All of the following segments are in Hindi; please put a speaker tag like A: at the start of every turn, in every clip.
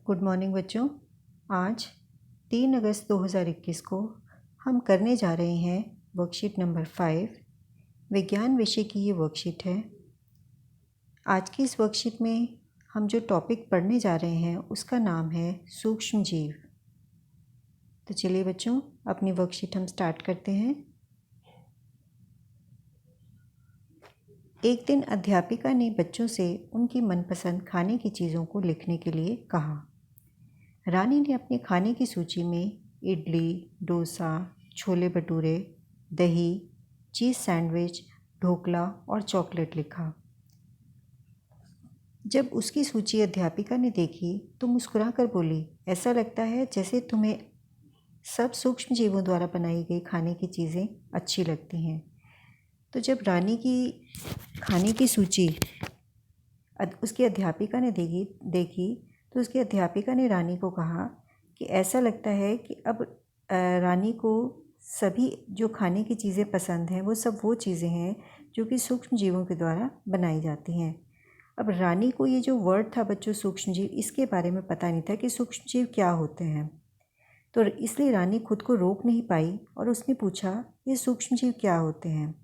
A: गुड मॉर्निंग बच्चों। आज 3 अगस्त 2021 को हम करने जा रहे हैं वर्कशीट नंबर 5। विज्ञान विषय की ये वर्कशीट है। आज की इस वर्कशीट में हम जो टॉपिक पढ़ने जा रहे हैं उसका नाम है सूक्ष्म जीव। तो चलिए बच्चों, अपनी वर्कशीट हम स्टार्ट करते हैं। एक दिन अध्यापिका ने बच्चों से उनकी मनपसंद खाने की चीज़ों को लिखने के लिए कहा। रानी ने अपने खाने की सूची में इडली, डोसा, छोले भटूरे, दही, चीज़ सैंडविच, ढोकला और चॉकलेट लिखा। जब उसकी सूची अध्यापिका ने देखी तो मुस्कुराकर बोली, ऐसा लगता है जैसे तुम्हें सब सूक्ष्म जीवों द्वारा बनाई गई खाने की चीज़ें अच्छी लगती हैं। तो जब रानी की खाने की सूची उसकी अध्यापिका ने देखी तो उसकी अध्यापिका ने रानी को कहा कि ऐसा लगता है कि अब रानी को सभी जो खाने की चीज़ें पसंद हैं वो सब वो चीज़ें हैं जो कि सूक्ष्म जीवों के द्वारा बनाई जाती हैं। अब रानी को ये जो वर्ड था बच्चों सूक्ष्म जीव, इसके बारे में पता नहीं था कि सूक्ष्म जीव क्या होते हैं। तो इसलिए रानी खुद को रोक नहीं पाई और उसने पूछा, ये सूक्ष्म जीव क्या होते हैं।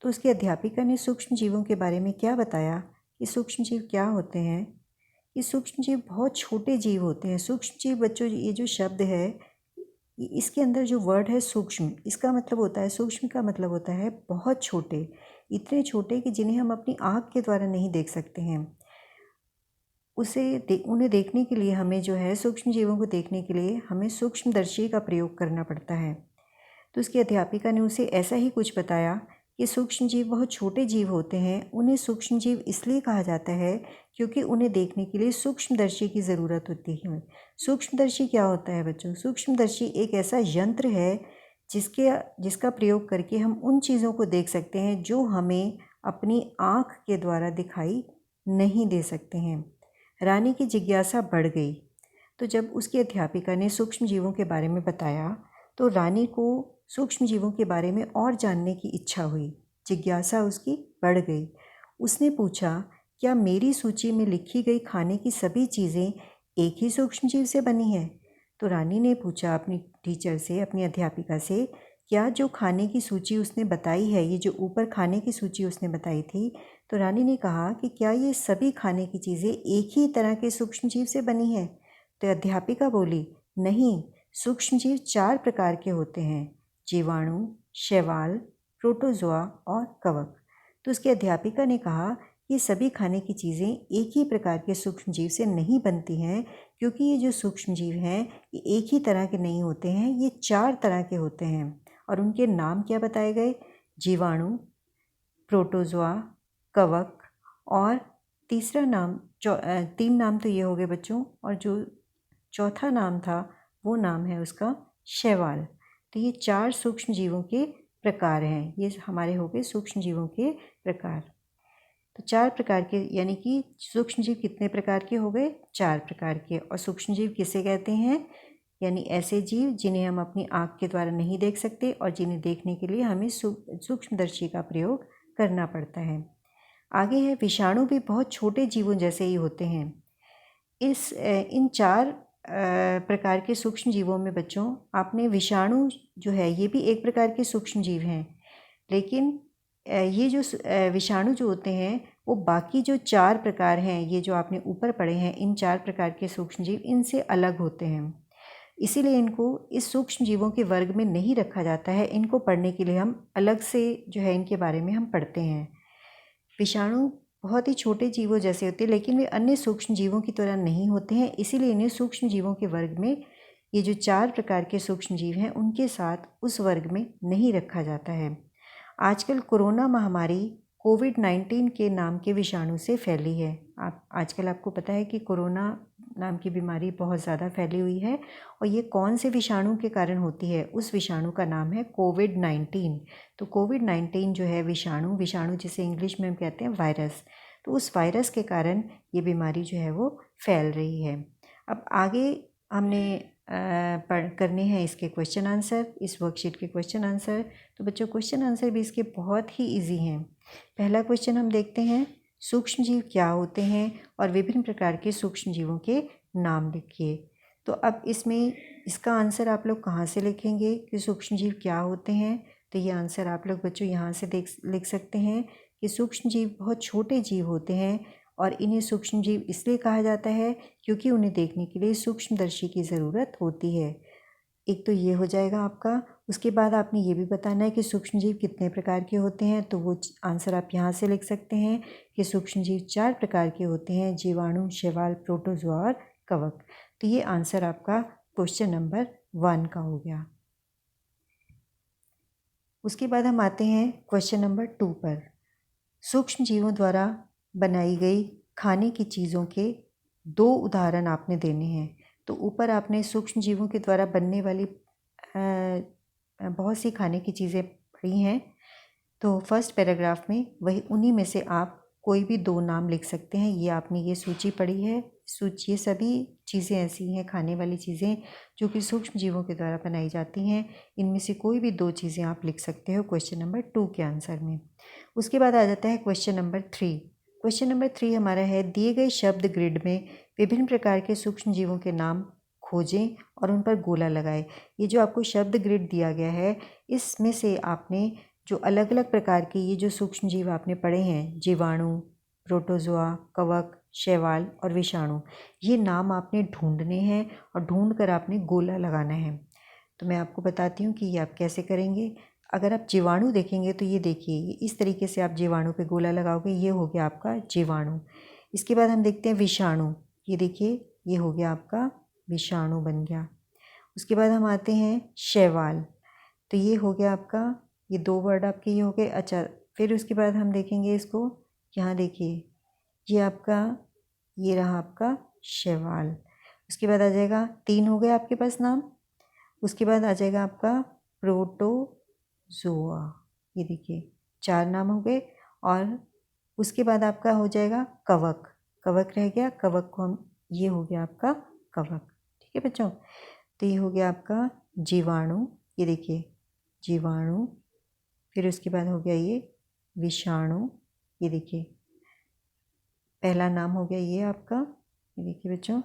A: तो उसकी अध्यापिका ने सूक्ष्म जीवों के बारे में क्या बताया कि सूक्ष्म जीव क्या होते हैं। ये सूक्ष्म जीव बहुत छोटे जीव होते हैं। सूक्ष्म जीव बच्चों, ये जो शब्द है इसके अंदर जो वर्ड है सूक्ष्म, इसका मतलब होता है, सूक्ष्म का मतलब होता है बहुत छोटे, इतने छोटे कि जिन्हें हम अपनी आँख के द्वारा नहीं देख सकते हैं। उन्हें देखने के लिए हमें जो है, सूक्ष्म जीवों को देखने के लिए हमें सूक्ष्मदर्शी का प्रयोग करना पड़ता है। तो उसकी अध्यापिका ने उसे ऐसा ही कुछ बताया कि सूक्ष्म जीव बहुत छोटे जीव होते हैं। उन्हें सूक्ष्म जीव इसलिए कहा जाता है क्योंकि उन्हें देखने के लिए सूक्ष्मदर्शी की ज़रूरत होती है। सूक्ष्मदर्शी क्या होता है बच्चों? सूक्ष्मदर्शी एक ऐसा यंत्र है जिसका प्रयोग करके हम उन चीज़ों को देख सकते हैं जो हमें अपनी आँख के द्वारा दिखाई नहीं दे सकते हैं। रानी की जिज्ञासा बढ़ गई। तो जब उसकी अध्यापिका ने सूक्ष्म जीवों के बारे में बताया तो रानी को सूक्ष्म जीवों के बारे में और जानने की इच्छा हुई। जिज्ञासा उसकी बढ़ गई। उसने पूछा, क्या मेरी सूची में लिखी गई खाने की सभी चीज़ें एक ही सूक्ष्म जीव से बनी हैं? तो रानी ने पूछा अपनी टीचर से, अपनी अध्यापिका से, क्या जो खाने की सूची उसने बताई है, ये जो ऊपर खाने की सूची उसने बताई थी, तो रानी ने कहा कि क्या ये सभी खाने की चीज़ें एक ही तरह के सूक्ष्म जीव से बनी हैं? तो अध्यापिका बोली, नहीं, सूक्ष्म जीव 4 प्रकार के होते हैं, जीवाणु, शैवाल, प्रोटोजोआ और कवक। तो उसकी अध्यापिका ने कहा, ये सभी खाने की चीज़ें एक ही प्रकार के सूक्ष्म जीव से नहीं बनती हैं, क्योंकि ये जो सूक्ष्म जीव हैं ये एक ही तरह के नहीं होते हैं, ये 4 तरह के होते हैं। और उनके नाम क्या बताए गए? जीवाणु, प्रोटोजोआ, कवक और तीसरा नाम 3 नाम तो ये हो गए बच्चों, और जो चौथा नाम था वो नाम है उसका शैवाल। तो ये 4 सूक्ष्म जीवों के प्रकार हैं। ये हमारे हो गए सूक्ष्म जीवों के प्रकार। तो 4 प्रकार के, यानी कि सूक्ष्म जीव कितने प्रकार के हो गए? 4 प्रकार के। और सूक्ष्म जीव किसे कहते हैं? यानी ऐसे जीव जिन्हें हम अपनी आँख के द्वारा नहीं देख सकते और जिन्हें देखने के लिए हमें सूक्ष्मदर्शी का प्रयोग करना पड़ता है। आगे है, विषाणु भी बहुत छोटे जीवों जैसे ही होते हैं। इन 4 प्रकार के सूक्ष्म जीवों में बच्चों, आपने विषाणु जो है ये भी एक प्रकार के सूक्ष्म जीव हैं, लेकिन ये जो विषाणु जो होते हैं वो बाकी जो 4 प्रकार हैं, ये जो आपने ऊपर पढ़े हैं, इन 4 प्रकार के सूक्ष्म जीव इनसे अलग होते हैं। इसीलिए इनको इस सूक्ष्म जीवों के वर्ग में नहीं रखा जाता है। इनको पढ़ने के लिए हम अलग से जो है इनके बारे में हम पढ़ते हैं। विषाणु बहुत ही छोटे जीवों जैसे होते हैं, लेकिन वे अन्य सूक्ष्म जीवों की तरह नहीं होते हैं, इसीलिए इन्हें सूक्ष्म जीवों के वर्ग में, ये जो 4 प्रकार के सूक्ष्म जीव हैं उनके साथ उस वर्ग में नहीं रखा जाता है। आजकल कोरोना महामारी कोविड-19 के नाम के विषाणु से फैली है। आजकल आपको पता है कि कोरोना नाम की बीमारी बहुत ज़्यादा फैली हुई है, और ये कौन से विषाणु के कारण होती है? उस विषाणु का नाम है कोविड-19। तो कोविड-19 जो है विषाणु जिसे इंग्लिश में हम कहते हैं वायरस, तो उस वायरस के कारण ये बीमारी जो है वो फैल रही है। अब आगे हमने करने हैं इसके क्वेश्चन आंसर, इस वर्कशीट के क्वेश्चन आंसर। तो बच्चों, क्वेश्चन आंसर भी इसके बहुत ही इजी हैं। पहला क्वेश्चन हम देखते हैं, सूक्ष्म जीव क्या होते हैं और विभिन्न प्रकार के सूक्ष्म जीवों के नाम लिखिए। तो अब इसमें इसका आंसर आप लोग कहाँ से लिखेंगे कि सूक्ष्मजीव क्या होते हैं? तो ये आंसर आप लोग बच्चों यहाँ से लिख सकते हैं कि सूक्ष्मजीव बहुत छोटे जीव होते हैं और इन्हें सूक्ष्मजीव इसलिए कहा जाता है क्योंकि उन्हें देखने के लिए सूक्ष्मदर्शी की ज़रूरत होती है। एक तो ये हो जाएगा आपका। उसके बाद आपने ये भी बताना है कि सूक्ष्मजीव कितने प्रकार के होते हैं। तो वो आंसर आप यहाँ से लिख सकते हैं कि सूक्ष्मजीव 4 प्रकार के होते हैं: जीवाणु, शैवाल, प्रोटोजोआ और कवक। तो ये आंसर आपका क्वेश्चन नंबर 1 का हो गया। उसके बाद हम आते हैं क्वेश्चन नंबर 2 पर। सूक्ष्म जीवों द्वारा बनाई गई खाने की चीज़ों के 2 उदाहरण आपने देने हैं। तो ऊपर आपने सूक्ष्म जीवों के द्वारा बनने वाली बहुत सी खाने की चीज़ें पढ़ी हैं। तो फर्स्ट पैराग्राफ में वही उन्हीं में से आप कोई भी 2 नाम लिख सकते हैं। ये आपने ये सूची पढ़ी है। ये सभी चीज़ें ऐसी हैं, खाने वाली चीज़ें जो कि सूक्ष्म जीवों के द्वारा बनाई जाती हैं। इनमें से कोई भी 2 चीज़ें आप लिख सकते हो क्वेश्चन नंबर 2 के आंसर में। उसके बाद आ जाता है क्वेश्चन नंबर 3। क्वेश्चन नंबर 3 हमारा है, दिए गए शब्द ग्रिड में विभिन्न प्रकार के सूक्ष्म जीवों के नाम खोजें और उन पर गोला लगाएं। ये जो आपको शब्द ग्रिड दिया गया है, इसमें से आपने जो अलग अलग प्रकार के ये जो सूक्ष्म जीव आपने पढ़े हैं, जीवाणु, प्रोटोजोआ, कवक, शैवाल और विषाणु, ये नाम आपने ढूंढने हैं और ढूंढ कर आपने गोला लगाना है। तो मैं आपको बताती हूँ कि ये आप कैसे करेंगे। अगर आप जीवाणु देखेंगे तो ये देखिए, ये इस तरीके से आप जीवाणु पे गोला लगाओगे, ये हो गया आपका जीवाणु। इसके बाद हम देखते हैं विषाणु। ये देखिए, ये हो गया आपका विषाणु बन गया। उसके बाद हम आते हैं शैवाल। तो ये हो गया आपका, ये 2 वर्ड आपके ये हो गए। अच्छा, फिर उसके बाद हम देखेंगे इसको, यहाँ देखिए, ये आपका, ये रहा आपका शैवाल। उसके बाद आ जाएगा 3 हो गए आपके पास नाम। उसके बाद आ जाएगा आपका प्रोटोजोआ। ये देखिए 4 नाम हो गए। और उसके बाद आपका हो जाएगा कवक। कवक रह गया, कवक को हम, ये हो गया आपका कवक। ठीक है बच्चों। तो ये हो गया आपका जीवाणु। ये देखिए जीवाणु। फिर उसके बाद हो गया ये विषाणु। ये देखिए पहला नाम हो गया ये आपका। ये देखिए बच्चों,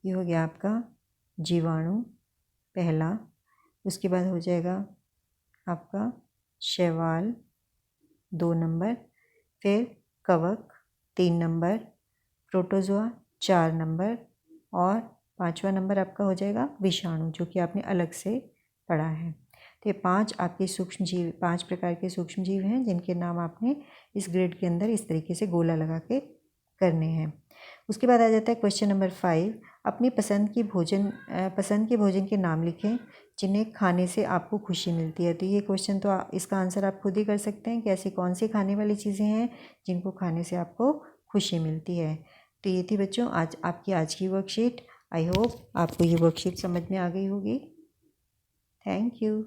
A: ये हो गया आपका जीवाणु पहला। उसके बाद हो जाएगा आपका शैवाल 2 नंबर, फिर कवक 3 नंबर, प्रोटोजोआ 4 नंबर और 5वां नंबर आपका हो जाएगा विषाणु, जो कि आपने अलग से पढ़ा है। तो ये 5 आपके सूक्ष्म जीव, 5 प्रकार के सूक्ष्म जीव हैं जिनके नाम आपने इस ग्रिड के अंदर इस तरीके से गोला लगा के करने हैं। उसके बाद आ जाता है क्वेश्चन नंबर 5। अपनी पसंद के भोजन के नाम लिखें जिन्हें खाने से आपको खुशी मिलती है। तो ये क्वेश्चन तो इसका आंसर आप खुद ही कर सकते हैं कि ऐसी कौन सी खाने वाली चीज़ें हैं जिनको खाने से आपको खुशी मिलती है। तो ये थी बच्चों आज की वर्कशीट। आई होप आपको ये वर्कशीट समझ में आ गई होगी। Thank you.